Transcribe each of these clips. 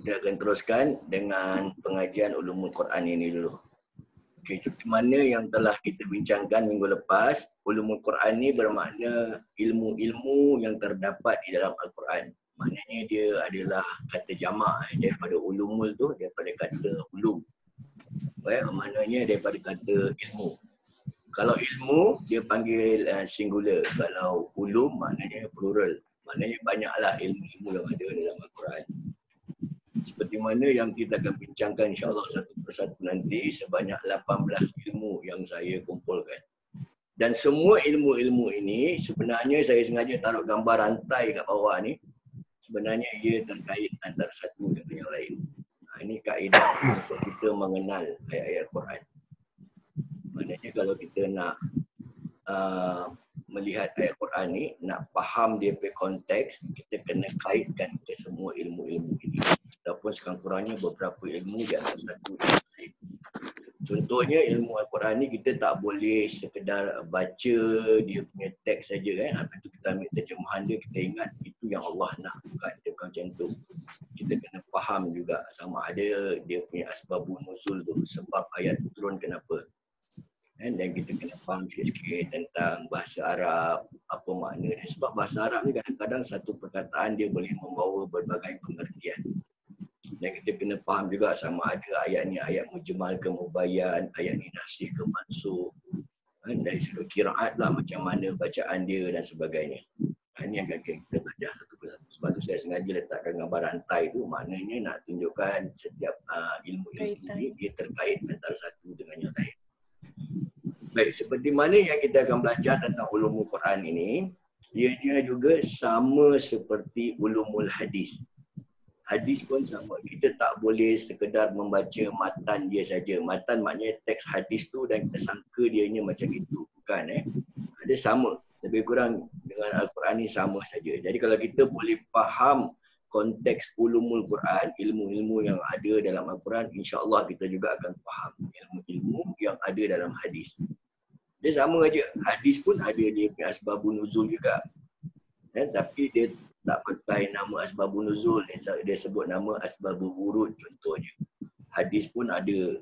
kita akan teruskan dengan pengajian Ulumul Quran ini dulu. Okey, seperti mana yang telah kita bincangkan minggu lepas, Ulumul Quran ni bermakna ilmu-ilmu yang terdapat di dalam Al-Quran. Maknanya dia adalah kata jamak daripada ulumul tu, daripada kata ulum. Maknanya daripada kata ilmu. Kalau ilmu, dia panggil singular. Kalau ulum, maknanya plural. Maknanya banyaklah ilmu-ilmu yang ada dalam Al-Quran. Seperti mana yang kita akan bincangkan insyaAllah satu persatu nanti, sebanyak 18 ilmu yang saya kumpulkan. Dan semua ilmu-ilmu ini, sebenarnya saya sengaja taruh gambar rantai kat bawah ni. Sebenarnya ia terkait antara satu dengan yang lain. Ini kaedah untuk kita mengenal ayat-ayat Quran. Maknanya kalau kita nak melihat ayat Quran ni, nak faham dia punya konteks, kita kena kaitkan ke semua ilmu-ilmu ini. Ataupun sekurang-kurangnya beberapa ilmu di antara satu dengan lain. Contohnya ilmu Al-Quran ni kita tak boleh sekedar baca dia punya teks saja kan. Lepas tu kita ambil terjemahan dia, kita ingat itu yang Allah nak, bukan dia bukan macam tu. Kita kena faham juga sama ada dia punya asbabun nuzul tu, sebab ayat tu turun kenapa. Dan kita kena faham sikit-sikit tentang bahasa Arab, apa makna dia. Sebab bahasa Arab ni kadang-kadang satu perkataan dia boleh membawa berbagai pengertian. Dan kita kena faham juga sama ada ayat ni ayat mujmal ke mubayyan, ayat ni nasikh ke mansukh. Dari sudut qiraat lah macam mana bacaan dia dan sebagainya. Ini yang akan kita belajar satu persatu. Sebab tu saya sengaja letakkan gambar rantai tu, maknanya nak tunjukkan setiap ilmu-ilmu ini dia terkait antara satu dengan yang lain. Baik, seperti mana yang kita akan belajar tentang ulumul Quran ini, ianya juga sama seperti ulumul hadis. Hadis pun sama. Kita tak boleh sekedar membaca matan dia saja. Matan maknanya teks hadis tu dan kita sangka dianya macam itu. Bukan Dia sama. Lebih kurang dengan Al-Quran ni sama saja. Jadi kalau kita boleh faham konteks ulumul Quran, ilmu-ilmu yang ada dalam Al-Quran, insya-Allah kita juga akan faham ilmu-ilmu yang ada dalam hadis. Dia sama aja. Hadis pun ada dia punya asbabun nuzul juga. Tapi dia tak pakai nama asbabun nuzul, dia sebut nama asbabul wurud contohnya. Hadis pun ada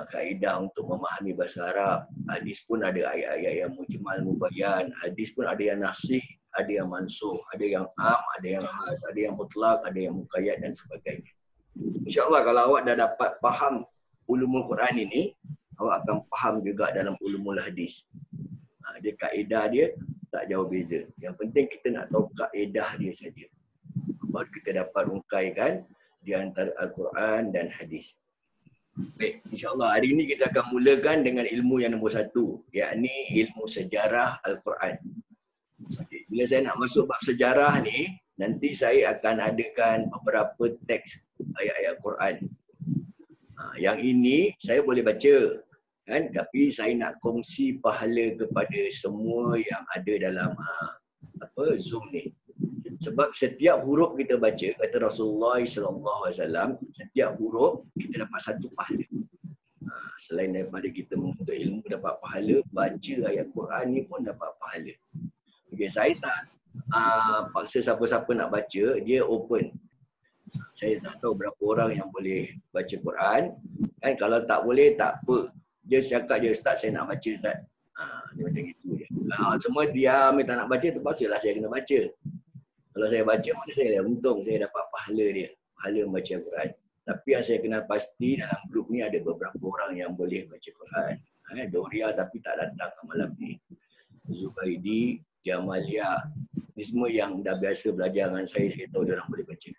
kaedah untuk memahami bahasa Arab. Hadis pun ada ayat-ayat yang mujmal mubayyan. Hadis pun ada yang nasikh, ada yang mansukh, ada yang am, ada yang khas, ada yang mutlak, ada yang muqayyad dan sebagainya. InsyaAllah kalau awak dah dapat faham ulumul Quran ini, awak akan faham juga dalam ulumul hadis. Dia kaedah dia tak jauh beza. Yang penting kita nak tahu kaedah dia saja. Baru kita dapat rungkaikan di antara Al-Quran dan hadis. Baik, insyaAllah hari ini kita akan mulakan dengan ilmu yang nombor satu, yakni ilmu sejarah Al-Quran. Bila saya nak masuk bab sejarah ni, nanti saya akan adakan beberapa teks ayat-ayat Quran. Yang ini saya boleh baca. Tapi saya nak kongsi pahala kepada semua yang ada dalam Zoom ni. Sebab setiap huruf kita baca, kata Rasulullah SAW, setiap huruf kita dapat satu pahala. Selain daripada kita menuntut ilmu dapat pahala, baca ayat Quran ni pun dapat pahala. Okay, saya tak paksa siapa-siapa nak baca, dia open. Saya tak tahu berapa orang yang boleh baca Quran. Kalau tak boleh, tak apa. Dia cakap je, Ustaz saya nak baca Ustaz. Dia macam itu je. Kalau semua diam, tak nak baca, terpaksalah saya kena baca. Kalau saya baca, mana saya dah untung, saya dapat pahala dia. Pahala membaca Quran. Tapi yang saya kenal pasti dalam grup ni ada beberapa orang yang boleh baca Quran. Doria tapi tak datang malam ni. Zubaidi, Jamalia. Ni semua yang dah biasa belajar dengan saya tahu dia orang boleh baca.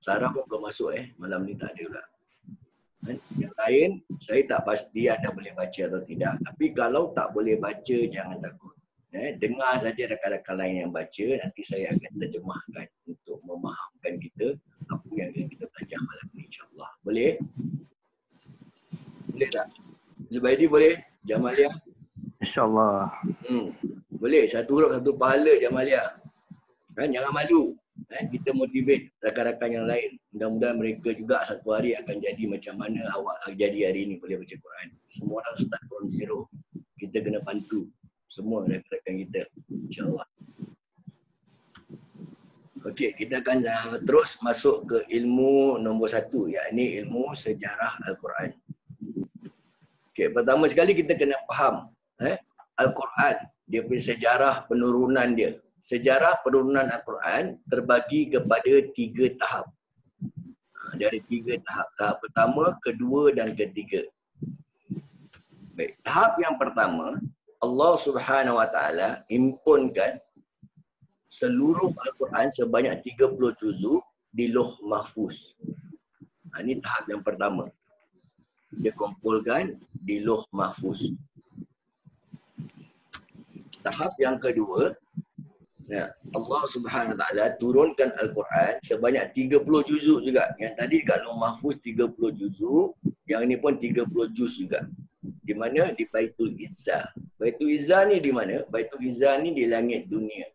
Sarah pun belum masuk malam ni tak ada pula. Yang lain, saya tak pasti anda boleh baca atau tidak. Tapi kalau tak boleh baca, jangan takut. Dengar saja rakan-rakan lain yang baca, nanti saya akan terjemahkan untuk memahamkan kita apa yang kita belajar malam ni, insyaAllah. Boleh? Boleh tak? Zubaidi boleh? Jamalia? InsyaAllah. Boleh, satu huruf satu pahala Jamalia. Jangan malu. Kita motivate rakan-rakan yang lain. Mudah-mudahan mereka juga satu hari akan jadi macam mana awak jadi hari ini boleh baca Quran. Semua orang start from zero. Kita kena bantu semua rakan-rakan kita. InsyaAllah. Okey, kita akan terus masuk ke ilmu nombor 1, yakni ilmu sejarah Al-Quran. Okey, pertama sekali kita kena faham Al-Quran, dia punya sejarah penurunan dia. Sejarah penurunan Al-Quran terbagi kepada 3 tahap. Dia ada 3 tahap. Tahap pertama, kedua dan ketiga. Baik, tahap yang pertama, Allah Subhanahu Wa Taala impunkan seluruh Al-Quran sebanyak 30 juzuk di Lauh Mahfuz. Ini tahap yang pertama. Dia kumpulkan di Lauh Mahfuz. Tahap yang kedua, Allah Subhanahu Wa Taala turunkan Al-Quran sebanyak 30 juzuk juga. Yang tadi kat Lauh Mahfuz 30 juzuk, yang ini pun 30 juz juga. Di mana? Di Baitul Izzah. Baitul Izzah ni di mana? Baitul Izzah ni di langit dunia.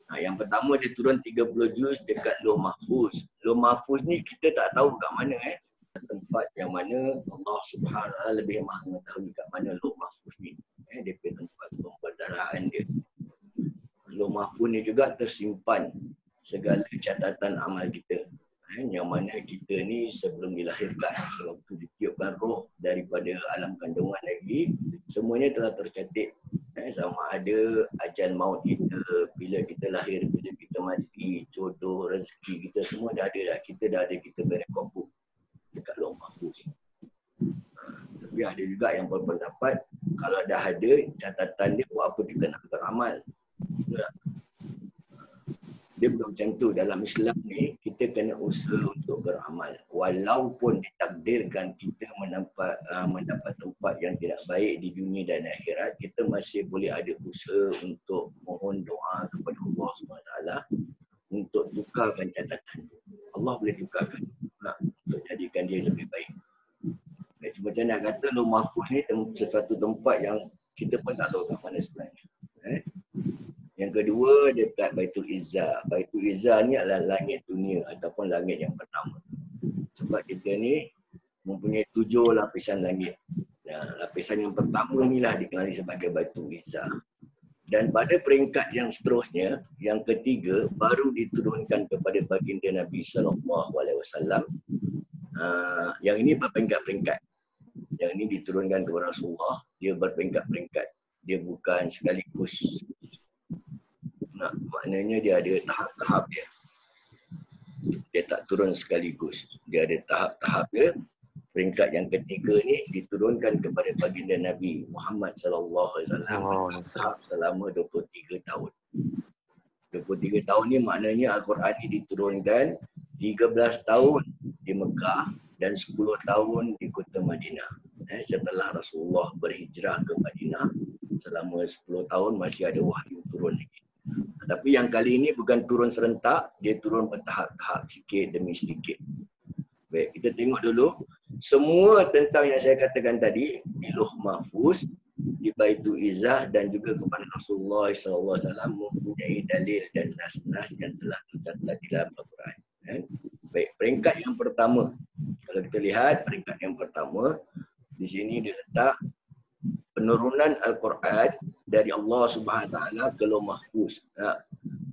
Yang pertama dia turun 30 juz dekat Lauh Mahfuz. Lauh Mahfuz ni kita tak tahu kat mana tempat yang mana Allah Subhanahu Wa Taala lebih maha mengetahui kat mana Lauh Mahfuz ni. Dia punya tempat pemberdaraan dia. Lauh Mahfuz ni juga tersimpan segala catatan amal kita. Yang mana kita ni sebelum dilahirkan, sewaktu ditiupkan roh daripada alam kandungan lagi, semuanya telah tercatat. Sama ada ajal maut kita, bila kita lahir, bila kita mati, jodoh, rezeki kita semua dah ada dah. Kita dah ada kita berekod buku dekat Lauh Mahfuz. Tapi ada juga yang berpendapat kalau dah ada catatan dia, buat apa kita nak beramal? Dia bukan macam tu. Dalam Islam ni, kita kena usaha untuk beramal. Walaupun ditakdirkan kita mendapat tempat yang tidak baik di dunia dan akhirat, kita masih boleh ada usaha untuk mohon doa kepada Allah SWT untuk tukarkan catatan. Allah boleh tukarkan untuk jadikan dia lebih baik. Macam nak kata, Lauh Mahfuz ni sesuatu tempat yang kita pun tak tahu kat mana sebenarnya. Yang kedua, dekat Baitul Izzah. Baitul Izzah ni adalah langit dunia ataupun langit yang pertama. Sebab kita ni mempunyai 7 lapisan langit. Lapisan yang pertama inilah dikenali sebagai Baitul Izzah. Dan pada peringkat yang seterusnya, yang ketiga, baru diturunkan kepada baginda Nabi SAW. Yang ini berperingkat-peringkat. Yang ini diturunkan kepada Rasulullah, dia berperingkat-peringkat. Dia bukan sekaligus. Maknanya dia ada tahap-tahap dia. Dia tak turun sekaligus. Dia ada tahap-tahap dia. Peringkat yang ketiga ni diturunkan kepada baginda Nabi Muhammad SAW tahap selama 23 tahun. 23 tahun ni maknanya Al-Quran ni diturunkan 13 tahun di Mekah dan 10 tahun di kota Madinah. Setelah Rasulullah berhijrah ke Madinah, selama 10 tahun masih ada wahyu turun lagi. Tapi yang kali ini bukan turun serentak, dia turun bertahap-tahap, sikit demi sedikit. Baik, kita tengok dulu. Semua tentang yang saya katakan tadi, di Lauh Mahfuz, di Baitul Izzah dan juga kepada Rasulullah SAW mempunyai dalil dan nas-nas yang telah tercatat di dalam Al-Quran. Baik, peringkat yang pertama. Kalau kita lihat peringkat yang pertama, di sini diletak penurunan Al-Quran dari Allah Subhanahu Wa Taala ke Lauh Mahfuz.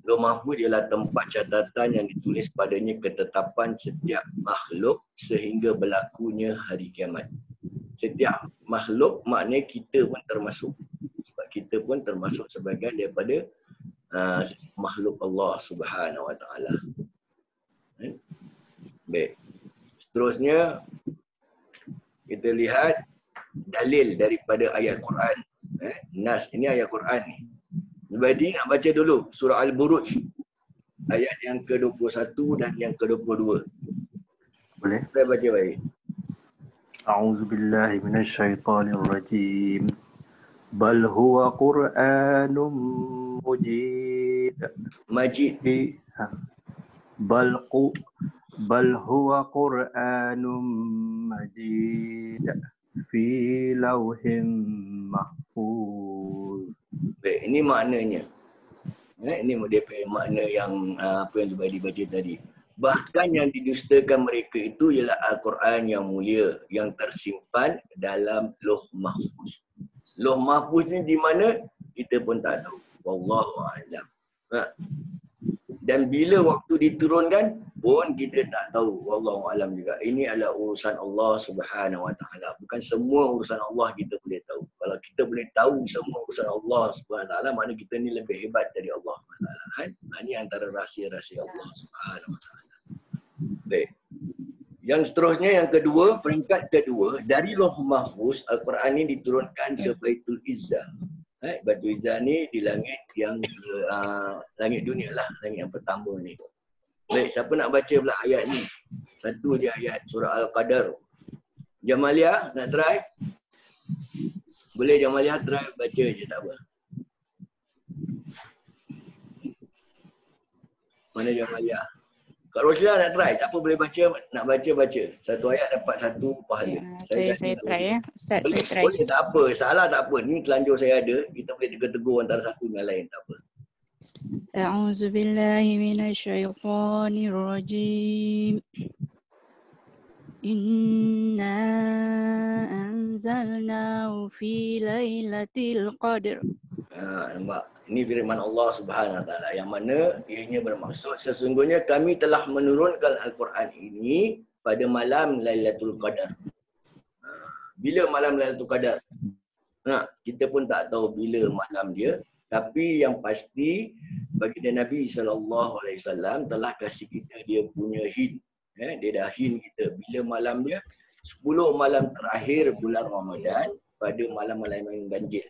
Lauh Mahfuz ialah tempat catatan yang ditulis padanya ketetapan setiap makhluk sehingga berlakunya hari kiamat. Setiap makhluk maknanya kita pun termasuk. Sebab kita pun termasuk sebagian daripada makhluk Allah Subhanahu Wa Taala. Baik. Seterusnya kita lihat dalil daripada ayat Quran. Nas, ini ayat Quran ni. Jadi nak baca dulu surah Al-Buruj ayat yang ke-21 dan yang ke-22. Boleh? Saya baca baik. A'udzubillahi minasyaitonirrajim. Bal huwa Qur'anun Majid. Majid. Bal huwa Qur'anun Majid fi lauhin mahfuz. Baik, ini maknanya. Ini dia punya makna yang apa yang Zubaidi baca tadi. Bahkan yang didustakan mereka itu ialah Al-Quran yang mulia yang tersimpan dalam Lauh Mahfuz. Lauh Mahfuz ni di mana? Kita pun tak tahu. Wallahu a'lam. Dan bila waktu diturunkan pun kita tak tahu. Wallahu alam juga. Ini adalah urusan Allah Subhanahu wa taala. Bukan semua urusan Allah kita boleh tahu. Kalau kita boleh tahu semua urusan Allah Subhanahu wa taala, maknanya kita ni lebih hebat dari Allah Subhanahu wa taala kan. Ini antara rahsia-rahsia Allah Subhanahu wa taala. Baik. Yang seterusnya yang kedua, peringkat kedua, dari Lauh Mahfuz Al-Quran ini diturunkan ke Baitul Izzah. Baitul Izzah ni di langit yang langit dunia lah, langit yang pertama ni. Baik, siapa nak baca pula ayat ni? Satu je ayat surah Al-Qadar. Jamalia nak try? Boleh Jamalia try baca je, tak apa. Mana Jamalia? Kak Rosla nak try, siapa boleh baca, nak baca. Satu ayat dapat satu pahala. Saya try ya. Ustaz, boleh, saya try. boleh, tak apa. Salah tak apa. Ni telanjur saya ada. Kita boleh tegur-tegur antara satu dengan lain. Tak apa. A'udzu billahi minasyaitonir rajim. Inna anzalnahu fi lailatul qadr. Nampak? Ini firman Allah Subhanahu wa taala yang mana ianya bermaksud sesungguhnya kami telah menurunkan Al-Quran ini pada malam Lailatul Qadar. Bila malam Lailatul Qadar? Kita pun tak tahu bila malam dia, tapi yang pasti baginda Nabi SAW telah kasih kita dia punya hint. Dia dah hint kita bila malam dia 10 malam terakhir bulan Ramadan pada malam-malam yang ganjil.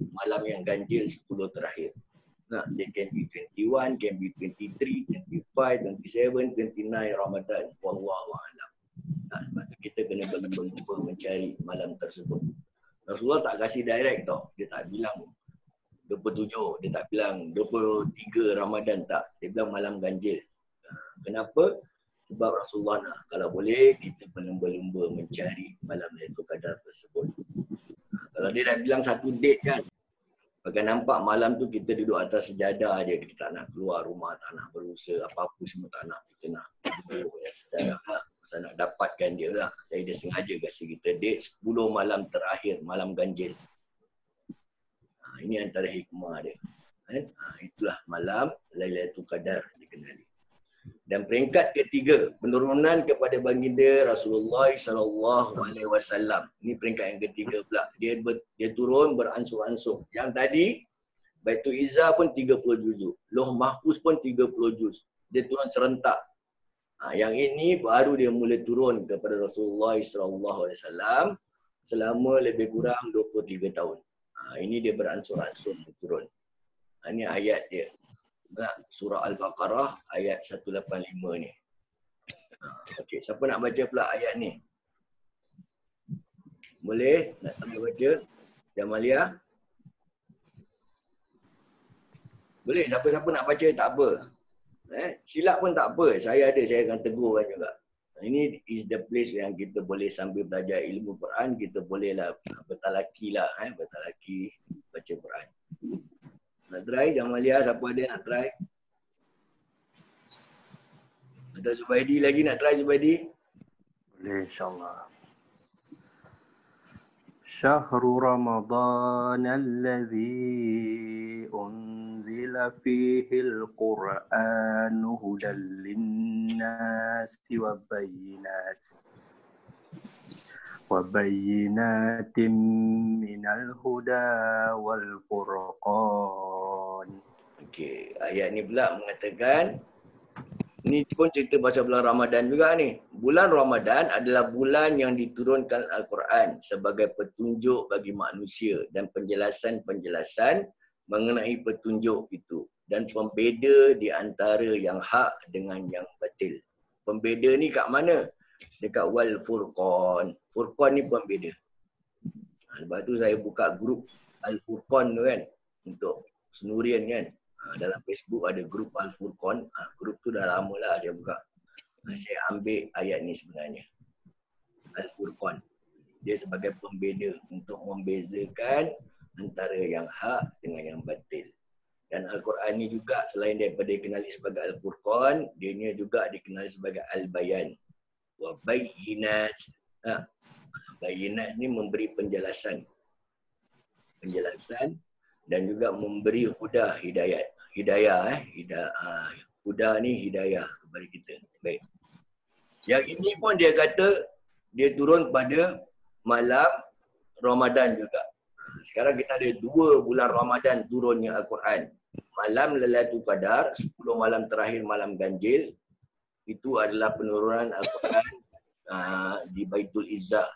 Malam yang ganjil 10 terakhir. Dia can be 21, can be 23, 25, 27, 29 Ramadan. Wallahu a'lam. Sebab tu kita kena berlumba-lumba mencari malam tersebut. Rasulullah tak kasih direct tau. Dia tak bilang 27, dia tak bilang 23 Ramadan, tak. Dia bilang malam ganjil. Kenapa? Sebab Rasulullah nak, kalau boleh kita berlumba-lumba mencari malam Lailatul Qadar tersebut. Kalau dia dah bilang satu date kan, akan nampak malam tu kita duduk atas sejadah je. Kita tak nak keluar rumah, tak nak berusaha, apa-apa semua tak nak. Kita nak duduk atas sejadah lah. Saya nak dapatkan dia lah. Jadi dia sengaja kasih kita date 10 malam terakhir, malam ganjil. Ini antara hikmah dia. Itulah malam Lailatul Qadar dikenali. Dan peringkat ketiga, penurunan kepada baginda Rasulullah SAW. Ini peringkat yang ketiga pula. Dia turun beransur-ansur. Yang tadi, Baitul Izzah pun 30 juz. Lauh Mahfuz pun 30 juz. Dia turun serentak. Yang ini baru dia mula turun kepada Rasulullah SAW selama lebih kurang 23 tahun. Ini dia beransur-ansur turun. Ini ayat dia. Surah Al-Baqarah ayat 185 ni. Okey, siapa nak baca pula ayat ni? Boleh? Nak tengok baca? Jamalia? Boleh, siapa-siapa nak baca tak apa. Silap pun tak apa. Saya akan tegurkan juga. Ini is the place yang kita boleh sambil belajar ilmu Quran, kita bolehlah bertalaki lah. Bertalaki, baca Quran. Nak try? Jamalia, siapa ada nak try? Ada Zubaidi lagi nak try, Zubaidi? Boleh, insyaAllah. Syahru Ramadan alladhi unzila fihi al-Quran hudan linnasi wa bayyinatin minal huda wal furqan. Okey, ayat ni pula mengatakan, ni pun cerita pasal bulan Ramadan juga ni. Bulan Ramadan adalah bulan yang diturunkan Al-Quran sebagai petunjuk bagi manusia dan penjelasan-penjelasan mengenai petunjuk itu dan pembeda di antara yang hak dengan yang batil. Pembeda ni kat mana? Dekat wal furqan. Furqan ni pembeda. Lepas tu saya buka grup Al-Furqan tu kan, untuk Senurian kan. Dalam Facebook ada grup Al-Furqan. Grup tu dah lama lah saya buka. Saya ambil ayat ni sebenarnya. Al-Furqan. Dia sebagai pembeda untuk membezakan antara yang hak dengan yang batil. Dan Al-Quran ni juga selain daripada dikenali sebagai Al-Furqan, dia ni juga dikenali sebagai Al-Bayan. Wa bayyinat. Bayyinat ni memberi penjelasan. Penjelasan dan juga memberi hidayah. Huda ni hidayah kepada kita. Baik. Yang ini pun dia kata dia turun pada malam Ramadan juga. Sekarang kita ada 2 bulan Ramadan turunnya Al-Quran. Malam Lailatul Qadar, 10 malam terakhir malam ganjil, itu adalah penurunan Al-Quran di Baitul Izzah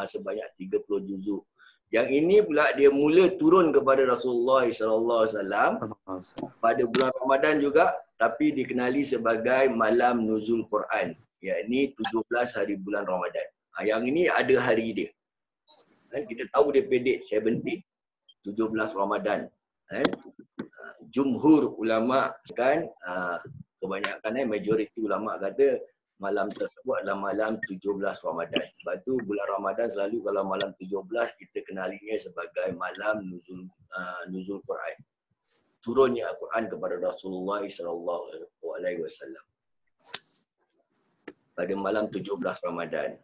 sebanyak 30 juzuk. Yang ini pula dia mula turun kepada Rasulullah SAW pada bulan Ramadan juga, tapi dikenali sebagai malam nuzul Quran, yakni 17 hari bulan Ramadan. Yang ini ada hari dia. Kita tahu dia pendek 17 Ramadan. Jumhur ulama kan kebanyakan majoriti ulama kata malam tersebut adalah malam 17 Ramadan. Sebab tu bulan Ramadan selalu kalau malam 17 kita kenalinya sebagai malam nuzul Quran. Turunnya Al-Quran kepada Rasulullah SAW pada malam 17 Ramadan.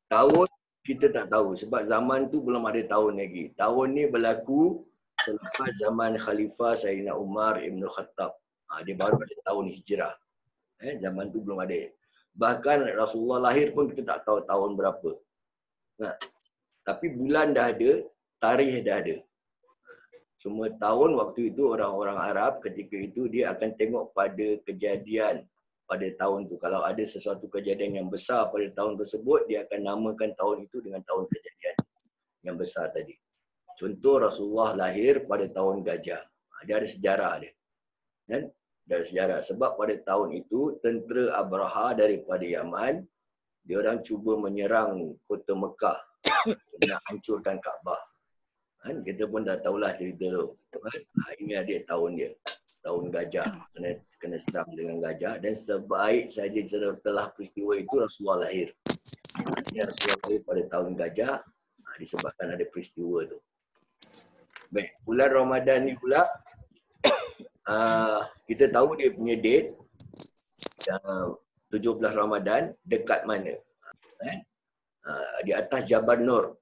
Tahun kita tak tahu sebab zaman tu belum ada tahun lagi. Tahun ni berlaku selepas zaman Khalifah Sayyidina Umar Ibn Khattab. Dia baru ada tahun hijrah. Zaman tu belum ada. Bahkan Rasulullah lahir pun kita tak tahu tahun berapa. Tapi bulan dah ada, tarikh dah ada. Semua tahun waktu itu orang-orang Arab ketika itu dia akan tengok pada kejadian pada tahun tu. Kalau ada sesuatu kejadian yang besar pada tahun tersebut, dia akan namakan tahun itu dengan tahun kejadian yang besar tadi. Contoh Rasulullah lahir pada tahun gajah. Dia ada sejarah dia. Kan? Dia ada sejarah. Sebab pada tahun itu, tentera Abraha daripada Yaman, dia orang cuba menyerang kota Mekah. Nak hancurkan Kaabah. Kan? Kita pun dah tahulah cerita tu. Kan? Ini ada tahun dia. Tahun gajah. Kena serang dengan gajah. Dan sebaik saja setelah peristiwa itu, Rasulullah lahir. Rasulullah lahir pada tahun gajah. Disebabkan ada peristiwa tu. Baik, bulan Ramadan ni pula kita tahu dia punya date 17 Ramadan dekat mana? Di atas Jabal Nur.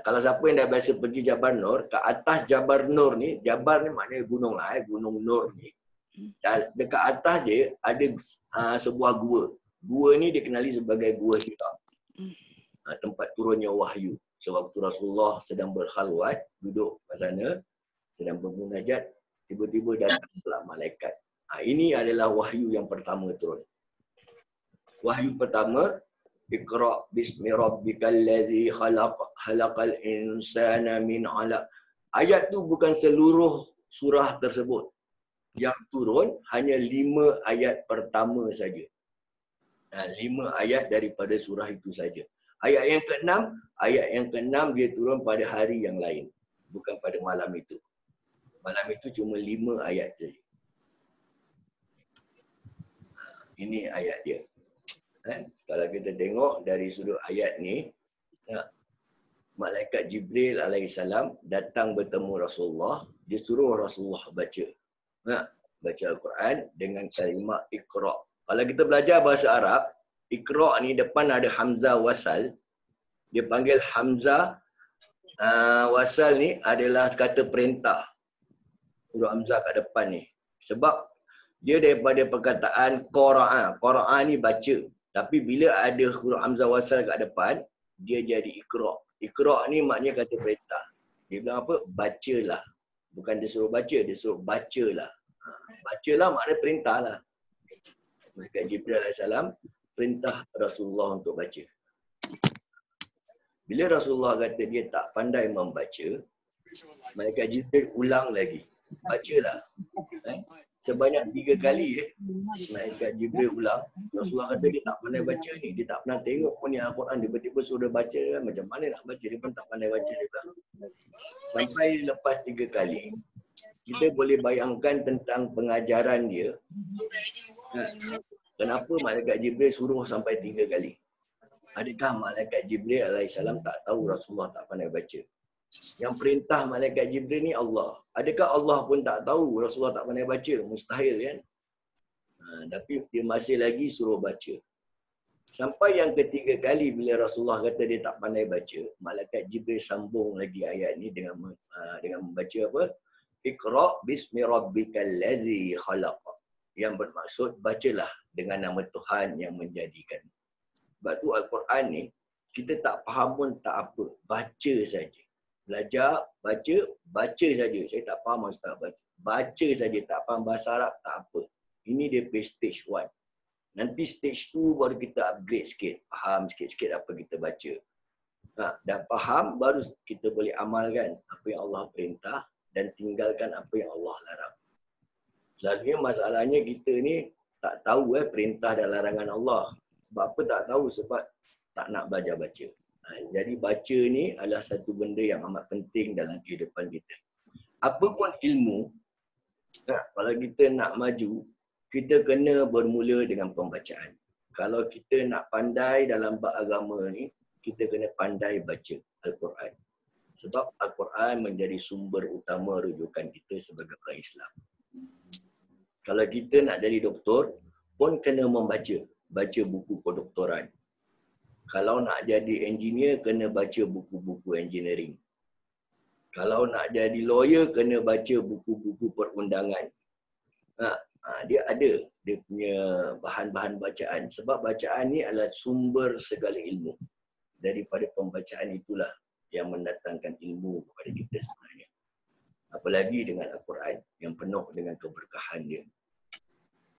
Kalau siapa yang dah biasa pergi Jabal Nur, ke atas Jabal Nur ni, Jabal ni maknanya gunung lah, Gunung Nur ni. Dan dekat atas dia ada sebuah gua. Gua ni dikenali sebagai Gua Hira. Tempat turunnya wahyu. Sewaktu Rasulullah sedang berkhalwat, duduk kat sana, sedang bermunajat, tiba-tiba datang pula malaikat. Ini adalah wahyu yang pertama turun. Wahyu pertama, Iqra' bismi rabbikal ladzi khalaq, khalaqal insana min 'alaq. Ayat tu bukan seluruh surah tersebut. Yang turun hanya 5 ayat pertama saja. 5 ayat daripada surah itu saja. Ayat yang ke-6 dia turun pada hari yang lain. Bukan pada malam itu. Malam itu cuma 5 ayat saja. Ini ayat dia. Kalau kita tengok dari sudut ayat ni, Malaikat Jibril alaihissalam datang bertemu Rasulullah. Dia suruh Rasulullah baca. Baca Al-Quran dengan kalimah Iqra'. Kalau kita belajar bahasa Arab, Iqra' ni depan ada Hamzah wasal. Dia panggil Hamzah wasal ni adalah kata perintah. Huruf Hamzah kat depan ni. Sebab dia daripada perkataan Qara'a. Qara'a ni baca. Tapi bila ada huruf Hamzah wasal kat depan, dia jadi Iqra'. Iqra' ni maknanya kata perintah. Dia bilang apa? Bacalah. Bukan dia suruh baca, dia suruh bacalah. Bacalah maknanya perintah lah. Malaikat Jibril AS perintah Rasulullah untuk baca. Bila Rasulullah kata dia tak pandai membaca, Malaikat Jibril ulang lagi. Bacalah. Sebanyak 3 kali Malaikat Jibril ulang. Rasulullah kata dia tak pandai baca ni. Dia tak pernah tengok pun ni Al-Quran. Tiba-tiba suruh baca. Macam mana nak baca? Dia pun tak pandai baca. Dia bilang. Sampai lepas 3 kali, kita boleh bayangkan tentang pengajaran dia. Kenapa Malaikat Jibril suruh sampai 3 kali? Adakah Malaikat Jibril alaihissalam tak tahu Rasulullah tak pandai baca? Yang perintah Malaikat Jibril ni Allah. Adakah Allah pun tak tahu Rasulullah tak pandai baca? Mustahil kan? Tapi dia masih lagi suruh baca. Sampai yang ketiga kali bila Rasulullah kata dia tak pandai baca, Malaikat Jibril sambung lagi ayat ni dengan membaca apa? Iqra' bismi rabbikal ladzi khalaq. yang bermaksud bacalah dengan nama Tuhan yang menjadikan. Sebab tu Al-Quran ni kita tak faham pun tak apa. Baca saja. Belajar, baca saja. Saya tak faham Ustaz baca. Baca saja, tak faham bahasa Arab, tak apa. Ini dia stage 1. Nanti stage 2 baru kita upgrade sikit. Faham sikit-sikit apa kita baca. Dah faham, baru kita boleh amalkan apa yang Allah perintah dan tinggalkan apa yang Allah larang. Selalunya masalahnya kita ni tak tahu perintah dan larangan Allah. Sebab apa tak tahu? Sebab tak nak belajar baca. Jadi baca ni adalah satu benda yang amat penting dalam kehidupan kita. Apa pun ilmu, kalau kita nak maju, kita kena bermula dengan pembacaan. Kalau kita nak pandai dalam bab agama ni, kita kena pandai baca Al-Quran. Sebab Al-Quran menjadi sumber utama rujukan kita sebagai orang Islam. Kalau kita nak jadi doktor, pun kena membaca. Baca buku kedoktoran. Kalau nak jadi engineer, kena baca buku-buku engineering. Kalau nak jadi lawyer, kena baca buku-buku perundangan. Dia ada dia punya bahan-bahan bacaan. Sebab bacaan ni adalah sumber segala ilmu. Daripada pembacaan itulah yang mendatangkan ilmu kepada kita sebenarnya. Apalagi dengan Al-Quran yang penuh dengan keberkahan dia.